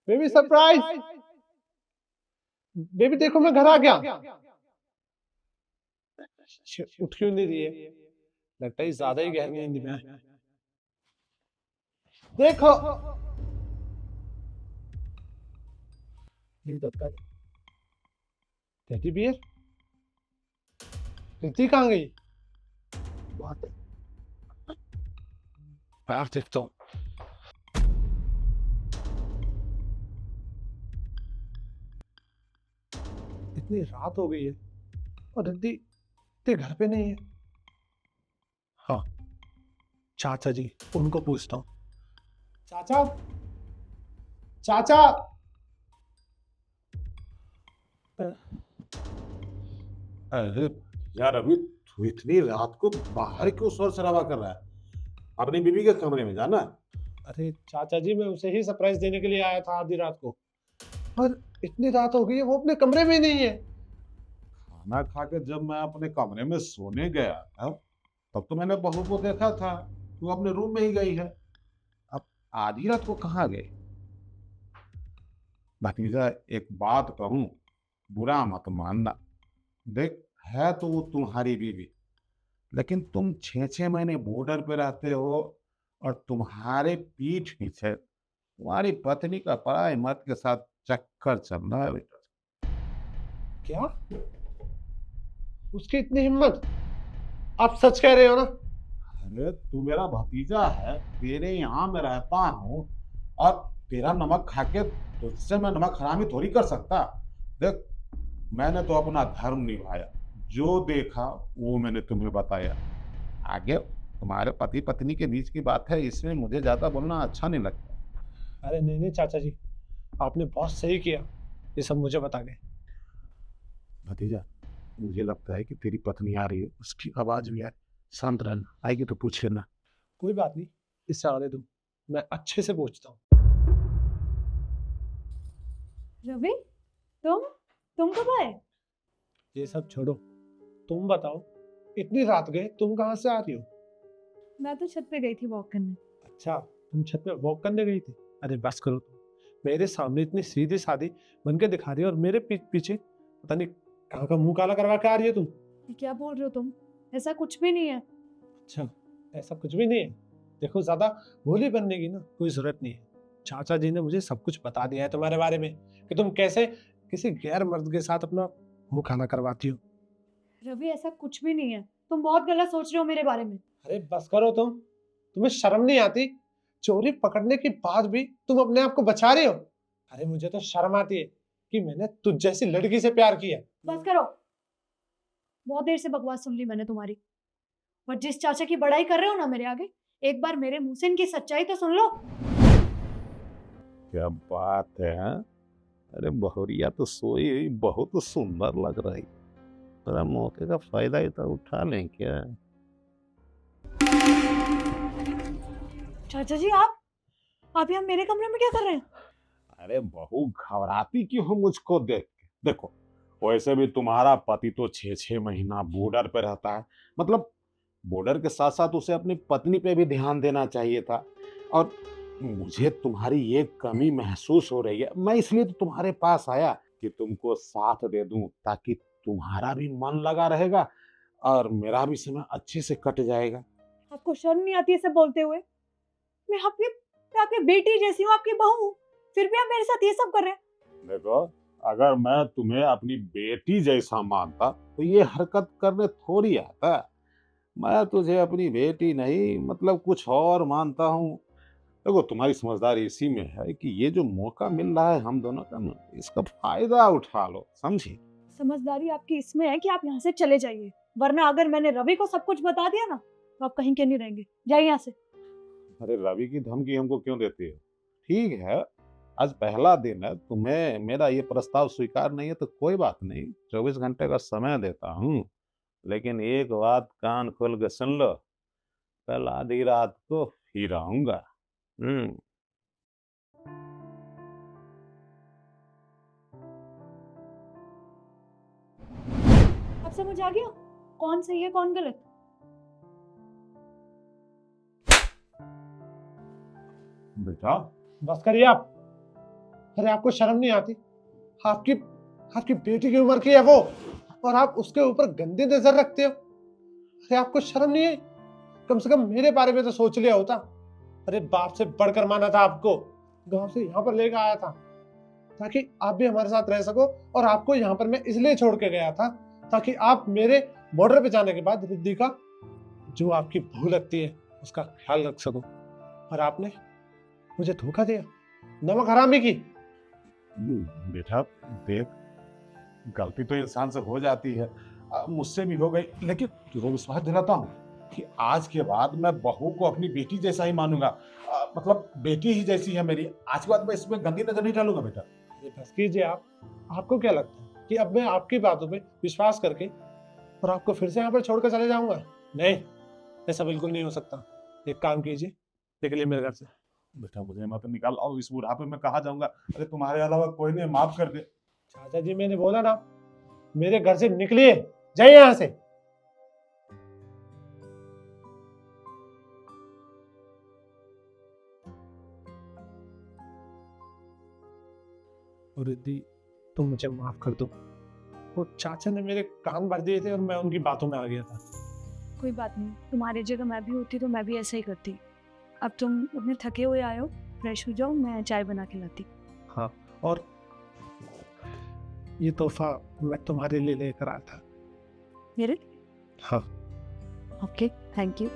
Baby surprise. Baby देखो मैं घर आ गया। उठ क्यों नहीं रही है? लगता है ज्यादा ही गहरी नींद में है। देखो टेडी बियर। रिद्धि कहाँ गई? बात पैर देखता हूँ। इतनी रात हो गई है और रिद्धि घर पे नहीं है। हाँ, चाचा जी, उनको पूछता हूँ। चाचा, चाचा। अरे यार अभी तू इतनी रात को बाहर क्यों शोर शराबा कर रहा है? अपनी बीवी के कमरे में जाना। अरे चाचा जी, मैं उसे ही सरप्राइज देने के लिए आया था आधी रात को, और इतनी रात हो गई है वो अपने कमरे में नहीं है। खाना खा के जब मैं अपने कमरे में सोने गया तब तो मैंने बहू को देखा था, तू अपने रूम में ही गई है। अब आधी रात को कहाँ गई? भतीजा एक बात कहूँ, बुरा मत मानना। देख, है तो वो तुम्हारी बीवी, लेकिन तुम 6-6 महीने बॉर्डर पे रहते हो और तुम्हारे पीठ पीछे तुम्हारी पत्नी का पराई मर्द के साथ चक्कर चल रहा है बेटा। क्या? उसकी इतनी हिम्मत? आप सच कह रहे हो ना? अरे तू मेरा भतीजा है, तेरे यहाँ मैं रहता हूँ और तेरा नमक खा के तुझसे मैं नमक हरामी थोड़ी कर सकता। देख, मैंने तो अपना धर्म निभाया, जो देखा वो मैंने तुम्हें बताया। आगे तुम्हारे पति पत्नी के बीच की बात है, इसमें मुझे ज्यादा बोलना अच्छा नहीं लगता। अरे नहीं नहीं चाचा जी, आपने बहुत सही किया ये सब मुझे बता के। भतीजा, मुझे लगता है कि तेरी पत्नी आ रही है, उसकी आवाज भी है। शांत रहना, आएगी तो पूछ लेना। कोई बात नहीं, इससे आने दो, मैं अच्छे से पूछता हूँ। रवि, तुम कब आए? ये सब छोड़ो, तुम बताओ, इतनी रात गए तुम कहाँ से आ रही हो? मैं तो छत पे गई थी वॉक करने। अच्छा, तुम छत पे वॉक करने गई थी? अरे बस करो तुम, मेरे सामने इतनी सीधी सादी बन के दिखा रही हो और मेरे पीछे पता नहीं कहाँ का मुंह काला करवा के आ रही है तुम। ये क्या बोल रहे हो तुम? ऐसा कुछ भी नहीं है। अच्छा, ऐसा कुछ भी नहीं है? देखो, ज्यादा भोली बनने की ना कोई जरूरत नहीं है। चाचा जी ने मुझे सब कुछ बता दिया है तुम्हारे बारे में, कि तुम कैसे किसी गैर मर्द के साथ अपना मुंह खाना करवाती हो। रवि, ऐसा कुछ भी नहीं है। तुम बहुत गलत सोच रहे हो मेरे बारे में। अरे बस करो तुम, तुम्हें शर्म नहीं आती? चोरी पकड़ने के बाद भी तुम अपने आप को बचा रहे हो। अरे मुझे तो शर्म आती है कि मैंने तुझ जैसी लड़की से प्यार किया। बस करो, बहुत देर से बकवास सुन ली मैंने तुम्हारी। और जिस चाचा की बड़ाई कर रहे हो ना मेरे आगे, एक बार मेरे मुंह से इनकी सच्चाई तो सुन लो। क्या बात है, हाँ? अरे बहुरिया तो सोई हुई बहुत सुंदर लग रही, तेरा मौके का फायदा ही तो उठा लें क्या? चाचा जी, आप यहाँ मेरे कमरे में क्या कर रहे हैं? अरे बहू, घबराती क्यों हो मुझको देख के? देखो, वैसे भी तुम्हारा पति तो 6-6 महीना बॉर्डर पे रहता है, मतलब बॉर्डर के साथ साथ उसे अपनी पत्नी पे भी ध्यान देना चाहिए था। और मुझे तुम्हारी ये कमी महसूस हो रही है, मैं इसलिए तो तुम्हारे पास आया कि तुमको साथ दे दूं, ताकि तुम्हारा भी मन लगा रहेगा और मेरा भी समय अच्छे से कट जाएगा। आपको शर्म नहीं आती है सब बोलते हुए? मैं आपकी बेटी जैसी हूँ, आपकी बहू हूँ, फिर भी आप मेरे साथ ये सब कर रहे हैं। देखो, अगर मैं तुम्हें अपनी बेटी जैसा मानता तो ये हरकत करने थोड़ी आता। मैं तुझे अपनी बेटी नहीं, मतलब कुछ और मानता हूँ। देखो, तुम्हारी समझदारी इसी में है कि ये जो मौका मिल रहा है हम दोनों का ना, इसका फायदा उठा लो, समझी? समझदारी आपकी इसमें है कि आप यहाँ से चले जाइए, वरना अगर मैंने रवि को सब कुछ बता दिया ना तो आप कहीं के नहीं रहेंगे। जाइए यहाँ से। अरे रवि की धमकी हमको क्यों देती है? ठीक है, आज पहला दिन है, तुम्हें मेरा ये प्रस्ताव स्वीकार नहीं है तो कोई बात नहीं, 24 घंटे का समय देता हूँ। लेकिन एक बात कान खोल के सुन लो, कल आधी रात को फिर आऊंगा। अब समझ आ गया कौन सही है कौन गलत? बेटा, बस करिए आप। अरे आपको शर्म नहीं आती? आपकी आपकी बेटी की उम्र की है वो, और आप उसके ऊपर गंदी नजर रखते हो। अरे आपको शर्म नहीं है? कम से कम मेरे बारे में तो सोच लिया होता। अरे बाप से बढ़कर माना था आपको, गांव से यहाँ पर लेकर आया था ताकि आप भी हमारे साथ रह सको, और आपको यहाँ पर मैं इसलिए छोड़ के गया था ताकि आप मेरे बॉर्डर पे जाने के बाद रिद्धि का जो आपकी भू लगती है उसका ख्याल रख सको। और आपने मुझे धोखा दिया, नमक हरामी की। बेटा देख, गलती तो इंसान से हो जाती है, मुझसे भी हो गई, लेकिन तुझे विश्वास दिलाता हूँ कि आज के बाद मैं बहू को अपनी बेटी जैसा ही मानूंगा। मतलब बेटी ही जैसी है मेरी, आज के बाद मैं इसमें गंदी नजर नहीं डालूंगा बेटा। ये बस कीजिए आप। आपको क्या लगता है कि अब मैं आपकी बातों पे विश्वास करके और आपको फिर से यहाँ पर छोड़कर चले जाऊंगा? नहीं, ऐसा बिल्कुल नहीं हो सकता। एक काम कीजिए, निकलिए मेरे घर से। बेटा मुझे मत निकाल, और इस बुढ़ापे में कहाँ जाऊंगा? अरे तुम्हारे अलावा कोई नहीं, माफ कर दे। चाचा जी, मैंने बोला ना, मेरे घर से निकलिए, जाइए यहाँ से। और रिद्धि, तुम मुझे माफ कर दो। वो चाचा ने मेरे कान भर दिए थे और मैं उनकी बातों में आ गया था। कोई बात नहीं, तुम्हारी जगह मैं भी होती तो मैं भी ऐसा ही करती। अब तुम अपने थके हुए आए हो, फ्रेश हो जाओ, मैं चाय बना के लाती। हाँ, और ये तोहफा मैं तुम्हारे लिए लेकर आया था। मेरे? हाँ। Okay, thank you.